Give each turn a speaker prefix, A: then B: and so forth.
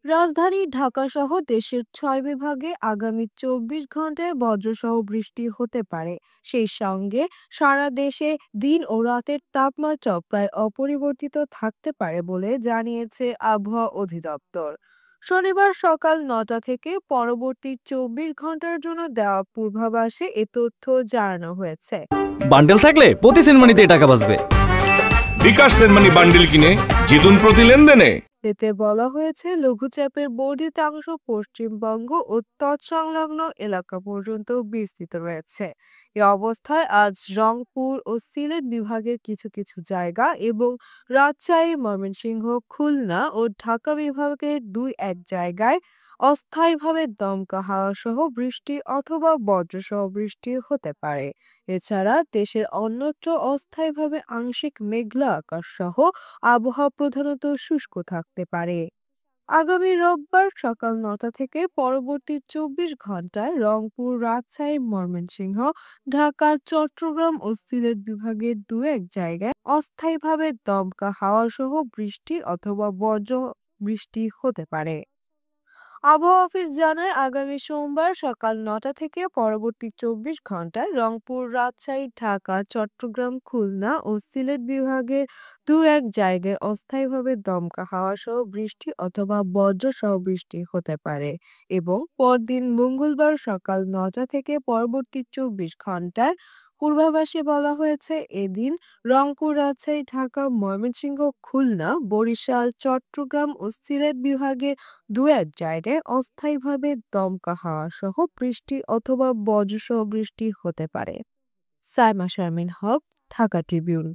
A: রাজধানী ঢাকাসহ দেশের ৬ বিভাগে আগামী ২৪ ঘন্টায় বজ্রসহ বৃষ্টি হতে পারে। সেই সঙ্গে সারা দেশে দিন ও রাতের তাপমাত্রা প্রায় অপরিবর্তিত থাকতে পারে বলে জানিয়েছে আবহাওয়া অধিদপ্তর। শনিবার সকাল ৯টা থেকে পরবর্তী ২৪ ঘন্টার জন্য দেওয়া পূর্বাভাসে এ তথ্য জানানো হয়েছে।
B: বান্ডেল থাকলে প্রতি সেনমানিতে টাকা বাঁচবে।
C: বিকাশ সেনমানি বান্ডেল কিনে জিতুন প্রতি লেনদেনে।
A: এতে বলা হয়েছে লঘুচাপের বর্ধিত অংশ পশ্চিমবঙ্গ ও তৎসংলগ্ন এলাকা পর্যন্ত বিস্তৃত রয়েছে। এ অবস্থায় আজ রংপুর ও সিলেট বিভাগের কিছু কিছু জায়গা এবং রাজশাহী, ময়মনসিংহ, খুলনা ও ঢাকা বিভাগের ২-১ জায়গায় অস্থায়ীভাবে দমকা হাওয়া সহ বৃষ্টি অথবা বজ্রসহ বৃষ্টি হতে পারে। এছাড়া দেশের অন্যত্র অস্থায়ীভাবে আংশিক মেঘলা আকাশ সহ আবহাওয়া প্রধানত শুষ্ক থাকতে পারে। আগামী রোববার সকাল ৯টা থেকে পরবর্তী ২৪ ঘন্টায় রংপুর, রাজশাহী, ময়মনসিংহ, ঢাকা, চট্টগ্রাম ও সিলেট বিভাগের ২-১ জায়গায় অস্থায়ীভাবে দমকা হাওয়া সহ বৃষ্টি অথবা বজ্র বৃষ্টি হতে পারে। আবহাওয়া অফিস জানায়, আগামী সোমবার সকাল ৯টা থেকে পরবর্তী ২৪ ঘন্টায় রংপুর, রাজশাহী, ঢাকা, চট্টগ্রাম, খুলনা ও সিলেট বিভাগের ২-১ জায়গায় অস্থায়ীভাবে দমকা হাওয়া সহ বৃষ্টি অথবা বজ্রসহ বৃষ্টি হতে পারে এবং পরদিন মঙ্গলবার সকাল ৯টা থেকে পরবর্তী ২৪ ঘন্টায় পূর্বাভাসে বলা হয়েছে এদিন রংপুর, রাজশাহী, ঢাকা, ময়মনসিংহ, খুলনা, বরিশাল, চট্টগ্রাম ও সিলেট বিভাগের ২-১ জায়গায় অস্থায়ীভাবে দমকা হাওয়া সহ বৃষ্টি অথবা বজ্রসহ বৃষ্টি হতে পারে। সাইমা শারমিন হক, ঢাকা ট্রিবিউন।